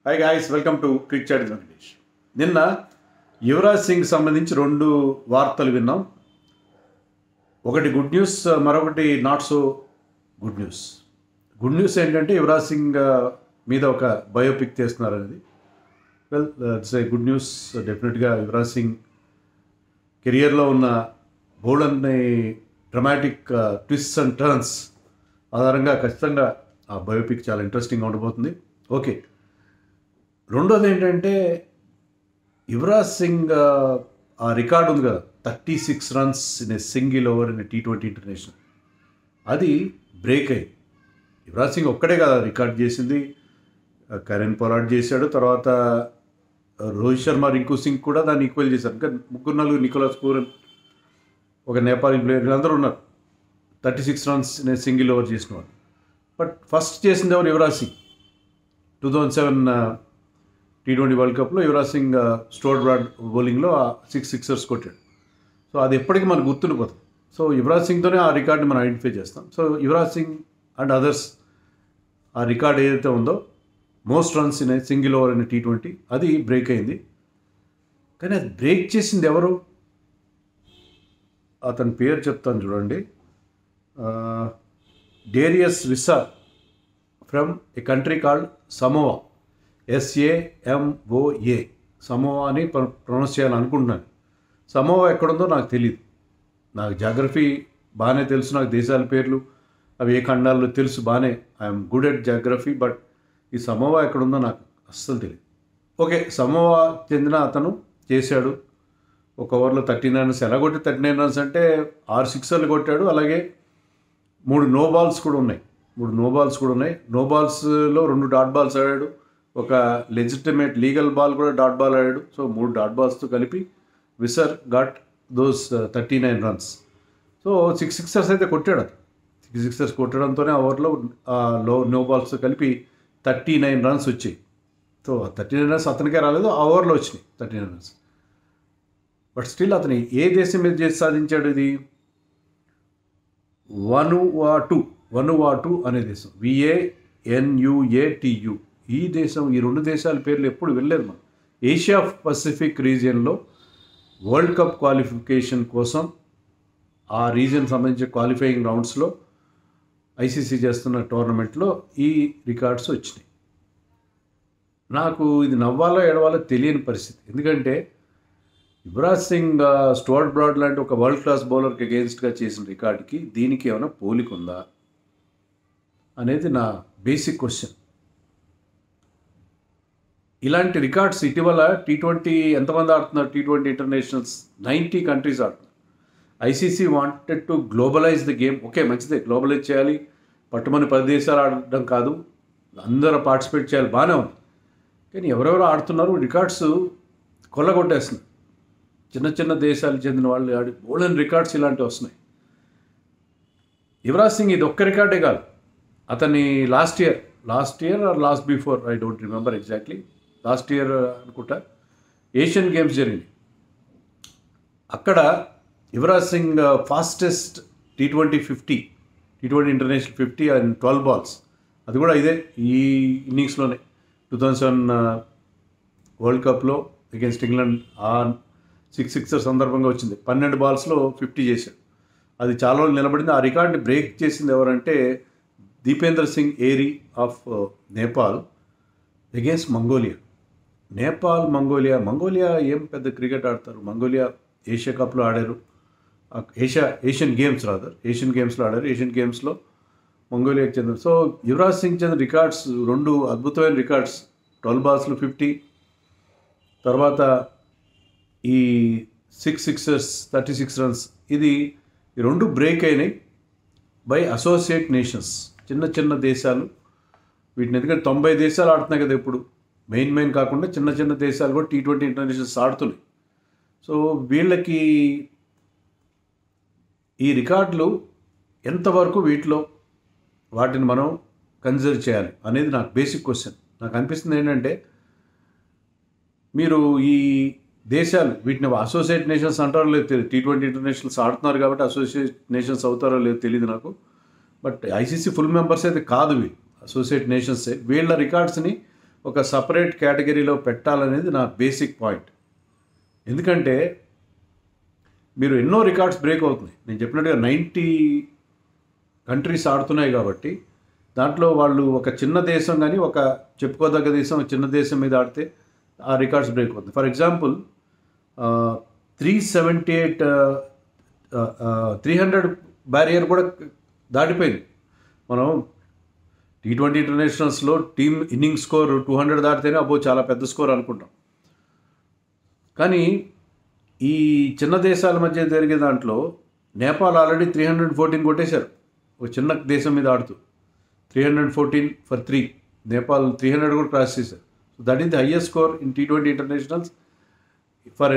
Hi guys, welcome to Crick Chat Venkatesh. నిన్న యువరాజ్ సింగ్ సంబంధించి రెండు వార్తలు విన్నాం. ఒకటి గుడ్ న్యూస్, మరొకటి not so good news. Good news ఏంటంటే యువరాజ్ సింగ్ మీద ఒక బయోపిక్ తీస్తున్నారు అనేది. Well, it's a good news. డెఫినెట్గా యువరాజ్ సింగ్ కెరియర్లో ఉన్న బోల్డన్ని డ్రమాటిక్ ట్విస్ట్స్ అండ్ టర్న్స్ ఆధారంగా ఖచ్చితంగా ఆ బయోపిక్ చాలా ఇంట్రెస్టింగ్గా ఉండబోతుంది. ఓకే, రెండోది ఏంటంటే యువరాజ్ సింగ్ ఆ రికార్డు ఉంది కదా, 36 runs in a single over in T20 international, అది బ్రేక్ అయింది. యువరాజ్ సింగ్ ఒక్కడే కదా రికార్డ్ చేసింది, కరెన్ పొలాడ్ చేశాడు, తర్వాత రోహిత్ శర్మ, రింకు సింగ్ కూడా దాన్ని ఈక్వల్ చేశారు. ఇంకా ముగ్గురు నికోలస్ పూరన్, ఒక నేపాలీ ప్లేయర్, వీళ్ళందరూ ఉన్నారు 36 runs in a single over చేసిన వాళ్ళు. బట్ ఫస్ట్ చేసింది ఎవరు? యువరాజ్ సింగ్. 2007 T20 వరల్డ్ కప్లో యువరాజ్ సింగ్ స్టోర్డ్ బ్రాడ్ బౌలింగ్లో 6 sixers కొట్టాడు. సో అది ఎప్పటికీ మనకు గుర్తుండిపోతుంది. సో యువరాజ్ సింగ్తోనే ఆ రికార్డ్ని మనం ఐడెంటిఫై చేస్తాం. So Yuvraj Singh and others ఆ రికార్డ్ ఏదైతే ఉందో, most runs in a single over in T20, అది బ్రేక్ అయింది. కానీ అది బ్రేక్ చేసింది ఎవరు? అతని పేరు చెప్తాను చూడండి. Darius visa from A country called Samoa, SAMOA. Samoa అని ప్రొనౌన్స్ చేయాలనుకుంటున్నాను. సమోవా ఎక్కడుందో నాకు తెలియదు. నాకు జాగ్రఫీ బాగానే తెలుసు, నాకు దేశాల పేర్లు అవి ఏ ఖండాల్లో తెలుసు బాగానే. I'm good at geography. But ఈ సమోవా ఎక్కడుందో నాకు అస్సలు తెలియదు. ఓకే, సమోవా చెందిన అతను చేశాడు ఒక ఓవర్లో 39 runs. ఎలా కొట్టి 39 runs అంటే 6 sixers కొట్టాడు, అలాగే 3 no balls కూడా ఉన్నాయి. 3 no balls కూడా ఉన్నాయి. నో బాల్స్లో 2 డాట్ బాల్స్ ఆడాడు, ఒక లెజిటిమేట్ లీగల్ బాల్ కూడా డాట్ బాల్ ఆడాడు. సో 3 డాట్ బాల్స్తో కలిపి Visser got those 39 runs. So 6 sixers అయితే కొట్టాడు. 6 sixers కొట్టడంతోనే ఆ ఓవర్లో నో బాల్స్తో కలిపి 39 runs వచ్చాయి. సో 39 runs అతనికే రాలేదు, ఆ ఓవర్లో వచ్చినాయి 39 runs. బట్ స్టిల్ అతని ఏ దేశం మీద చేసి సాధించాడు ఇది? వనువాటు అనే దేశం, VANUATU. ఈ దేశం, ఈ రెండు దేశాల పేర్లు ఎప్పుడు వెళ్ళలేదు మనం. ఏషియా పసిఫిక్ రీజియన్లో వరల్డ్ కప్ క్వాలిఫికేషన్ కోసం ఆ రీజియన్ సంబంధించిన క్వాలిఫైయింగ్ రౌండ్స్లో ICC చేస్తున్న టోర్నమెంట్లో ఈ రికార్డ్స్ వచ్చినాయి. నాకు ఇది నవ్వాలో ఏడవాలో తెలియని పరిస్థితి. ఎందుకంటే యువరాజ్ సింగ్ స్టోర్డ్ బ్రాడ్ లాంటి ఒక వరల్డ్ క్లాస్ బౌలర్కి అగెయిన్స్ట్గా చేసిన రికార్డుకి దీనికి ఏమైనా పోలిక ఉందా అనేది నా బేసిక్ క్వశ్చన్. ఇలాంటి రికార్డ్స్ ఇటీవల T20 ఎంతమంది ఆడుతున్నారు? T20 ఇంటర్నేషనల్స్ 90 countries ఆడుతున్నారు. ICC wanted to globalise the game. Okay, మంచిదే, గ్లోబలైజ్ చేయాలి, పట్టుమని 10 దేశాలు ఆడడం కాదు, అందరూ పార్టిసిపేట్ చేయాలి, బాగానే ఉంది. కానీ ఎవరెవరు ఆడుతున్నారు, రికార్డ్స్ కొల్లగొట్టేస్తుంది. చిన్న చిన్న దేశాలకు చెందిన వాళ్ళు ఆడి బోల్డెన్ రికార్డ్స్ ఇలాంటివి వస్తున్నాయి. యువరాజ్ సింగ్ ఇది ఒక్క రికార్డే కాదు, అతని last year are last before, I don't remember exactly, last year అనుకుంటా, ఏషియన్ గేమ్స్ జరిగింది. అక్కడ Yuvraj Singh fastest T20 international 50 and 12 balls, అది కూడా ఇదే ఈ ఇన్నింగ్స్లోనే 2007 వరల్డ్ కప్లో అగెన్స్ట్ ఇంగ్లాండ్ ఆ 6 sixers సందర్భంగా వచ్చింది. 12 balls 50 చేశాడు. అది చాలా రోజులు నిలబడింది. ఆ రికార్డ్ని బ్రేక్ చేసింది ఎవరంటే Dipendra Singh Airee of Nepal against Mongolia. Mongolia ఏం పెద్ద క్రికెట్ ఆడతారు. మంగోలియా ఏషియా కప్లో ఆడారు, ఏషియన్ గేమ్స్లో ఆడారు. ఏషియన్ గేమ్స్లో మంగోలియాకి చెందిన. సో యువరాజ్ సింగ్ చెందిన రికార్డ్స్ రెండు అద్భుతమైన రికార్డ్స్. 12 balls 50, తర్వాత ఈ 6 sixers 36 runs, ఇది ఈ రెండు బ్రేక్ అయినాయి బై అసోసియేట్ నేషన్స్, చిన్న దేశాలు. వీటిని ఎందుకంటే 90 దేశాలు ఆడుతున్నాయి కదా ఇప్పుడు, మెయిన్ కాకుండా చిన్న దేశాలు కూడా T20 ఇంటర్నేషనల్స్ ఆడుతున్నాయి. సో వీళ్ళకి ఈ రికార్డులు ఎంతవరకు వాటిని మనం కన్సిడర్ చేయాలి అనేది నాకు బేసిక్ క్వశ్చన్. నాకు అనిపిస్తుంది ఏంటంటే, మీరు ఈ దేశాలు వీటిని అసోసియేట్ నేషన్స్ అంటారో లేదు తెలియదు. T20 ఇంటర్నేషనల్స్ ఆడుతున్నారు కాబట్టి అసోసియేట్ నేషన్స్ అవుతారో లేదో తెలియదు నాకు. బట్ ICC ఫుల్ మెంబర్స్ అయితే కాదు, వీళ్ళు అసోసియేట్ నేషన్సే. వీళ్ళ రికార్డ్స్ని ఒక సపరేట్ కేటగిరీలో పెట్టాలనేది నా బేసిక్ పాయింట్. ఎందుకంటే మీరు ఎన్నో రికార్డ్స్ బ్రేక్ అవుతున్నాయి. నేను చెప్పినట్టుగా 90 కంట్రీస్ ఆడుతున్నాయి కాబట్టి దాంట్లో వాళ్ళు ఒక చిన్న దేశం కానీ ఒక చెప్పుకోదగ్గ దేశం చిన్న దేశం మీద ఆడితే ఆ రికార్డ్స్ బ్రేక్ అవుతుంది. ఫర్ ఎగ్జాంపుల్ 378 300 బ్యారియర్ కూడా దాటిపోయింది. మనం T20 ఇంటర్నేషనల్స్లో టీమ్ ఇన్నింగ్ స్కోర్ 200 దాటితేనే అబ్బో చాలా పెద్ద స్కోర్ అనుకుంటాం. కానీ ఈ చిన్న దేశాల మధ్య జరిగే దాంట్లో నేపాల్ ఆల్రెడీ 314 కొట్టేశారు ఒక చిన్న దేశం మీద ఆడుతూ. 314 for 3 నేపాల్ 300 కూడా క్రాస్ చేశారు. So that is the highest score in T20 internationals for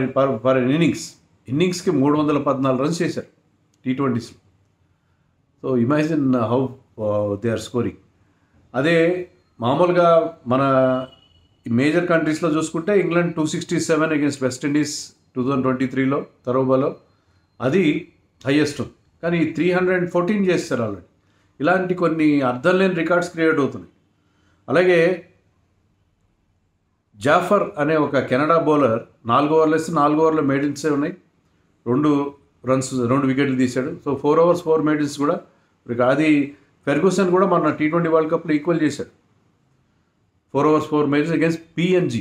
ఇన్నింగ్స్కి 314 రన్స్ చేశారు T20స్లో. So imagine how they are scoring. అదే మామూలుగా మన మేజర్ కంట్రీస్లో చూసుకుంటే ఇంగ్లాండ్ 267 అగేన్స్ట్ వెస్టిండీస్ 2023లో తరోబాలో, అది హైయెస్ట్ ఉంది. కానీ 314 చేస్తారు ఆల్రెడీ. ఇలాంటి కొన్ని అర్థం లేని రికార్డ్స్ క్రియేట్ అవుతున్నాయి. అలాగే జాఫర్ అనే ఒక కెనడా బౌలర్ 4 ఓవర్లు వేస్తే 4 ఓవర్లో మెయిడెన్సే ఉన్నాయి, 2 వికెట్లు తీశాడు. సో 4 overs 4 మెయిడెన్స్ కూడా అది ఫెర్గూసన్ కూడా మన T20 వరల్డ్ కప్లో ఈక్వల్ చేశాడు. 4 overs 4 మెయిడెన్స్ అగేన్స్ట్ PNG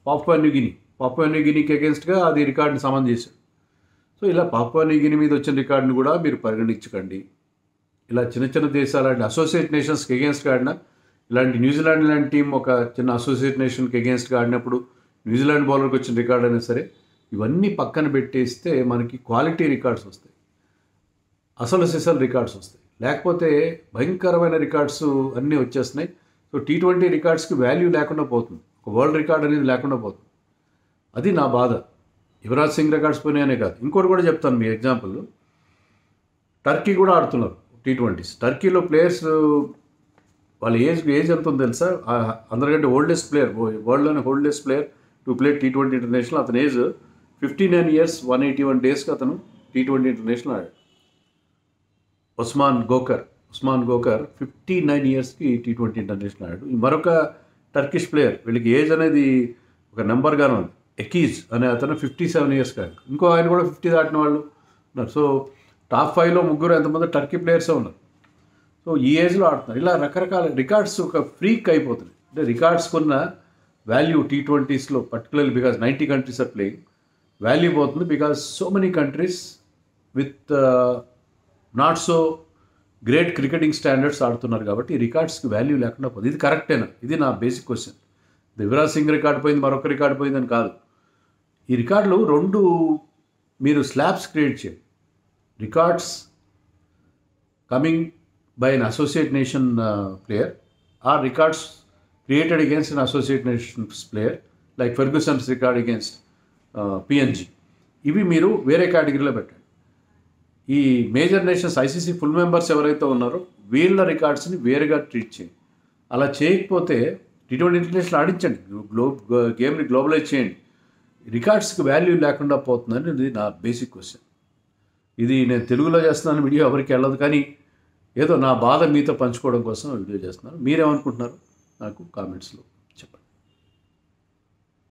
పాపువా న్యూగినీకి అగేన్స్ట్గా అది రికార్డుని సమన్ చేశాడు. సో ఇలా పాపువా న్యూగినీ మీద వచ్చిన రికార్డుని కూడా మీరు పరిగణించకండి. ఇలా చిన్న చిన్న దేశాలు అంటే అసోసియేట్ నేషన్స్కి అగేన్స్ట్గా ఆడిన, ఇలాంటి న్యూజిలాండ్ లాంటి టీం ఒక చిన్న అసోసియేట్ నేషన్కి అగేన్స్ట్గా ఆడినప్పుడు న్యూజిలాండ్ బౌలర్కి వచ్చిన రికార్డ్ అయినా సరే ఇవన్నీ పక్కన పెట్టేస్తే మనకి క్వాలిటీ రికార్డ్స్ వస్తాయి, అసలు సిసలు రికార్డ్స్ వస్తాయి. లేకపోతే భయంకరమైన రికార్డ్స్ అన్నీ వచ్చేస్తున్నాయి. సో T20 రికార్డ్స్కి వాల్యూ లేకుండా పోతుంది, ఒక వరల్డ్ రికార్డ్ అనేది లేకుండా పోతుంది. అది నా బాధ. యువరాజ్ సింగ్ రికార్డ్స్ పోయినాయనే కాదు, ఇంకోటి కూడా చెప్తాను. మీ ఎగ్జాంపుల్ టర్కీ కూడా ఆడుతున్నారు T20s. టర్కీలో ప్లేయర్స్ వాళ్ళ ఏజ్ ఎంత ఉందో తెలుసా? అందరికంటే ఓల్డెస్ట్ ప్లేయర్, వరల్డ్లోనే oldest player to play T20 international. అతని ఏజ్ 59 years 181 daysకి అతను T20 ఇంటర్నేషనల్ ఆడాడు. ఉస్మాన్ గోకర్ 59 yearsకి T20 ఇంటర్నేషనల్ ఆడాడు. మరొక టర్కిష్ ప్లేయర్, వీళ్ళకి ఏజ్ అనేది ఒక నెంబర్గానే ఉంది, ఎకీజ్ అనే అతను 57 years ఆడాడు. ఇంకో ఆయన కూడా 50 దాటిన వాళ్ళు ఉన్నారు. సో టాప్ 5లో ముగ్గురు ఎంతమంది టర్కీ ప్లేయర్సే ఉన్నారు. సో ఈ ఏజ్లో ఆడుతున్నారు. ఇలా రకరకాల రికార్డ్స్ ఒక ఫ్రీక్ అయిపోతున్నాయి. అంటే రికార్డ్స్ కొన్న వాల్యూ T20స్లో particularly because 90 countries are playing, value పోతుంది. Because so many countries with not so great cricketing standards ఆడుతున్నారు కాబట్టి ఈ రికార్డ్స్కి వాల్యూ లేకుండా పోతుంది. ఇది కరెక్టేనా? ఇది నా basic question. Yuvraj Singh record పోయింది, మరొక రికార్డ్ పోయిందని కాదు. ఈ రికార్డులు రెండు మీరు స్లాబ్స్ క్రియేట్ చేయండి. Records coming by an associate nation player or records created against an associate nations player like Ferguson's record against PNG. ఇవి మీరు వేరే కేటగిరీలో పెట్టండి. ఈ major nations ICC full members ఎవరైతే ఉన్నారో వీళ్ళ రికార్డ్స్ని వేరేగా ట్రీట్ చేయండి. అలా చేయకపోతే T20 ఇంటర్నేషనల్ ఆడించండి, గేమ్ని గ్లోబలైజ్ చేయండి. రికార్డ్స్కి వాల్యూ లేకుండా పోతుందని ఇది నా బేసిక్ క్వశ్చన్. ఇది నేను తెలుగులో చేస్తున్నాను, వీడియో ఎవరికి వెళ్ళదు, కానీ ఏదో నా బాధ మీతో పంచుకోవడం కోసం వీడియో చేస్తున్నాను. మీరేమనుకుంటున్నారు నాకు కామెంట్స్లో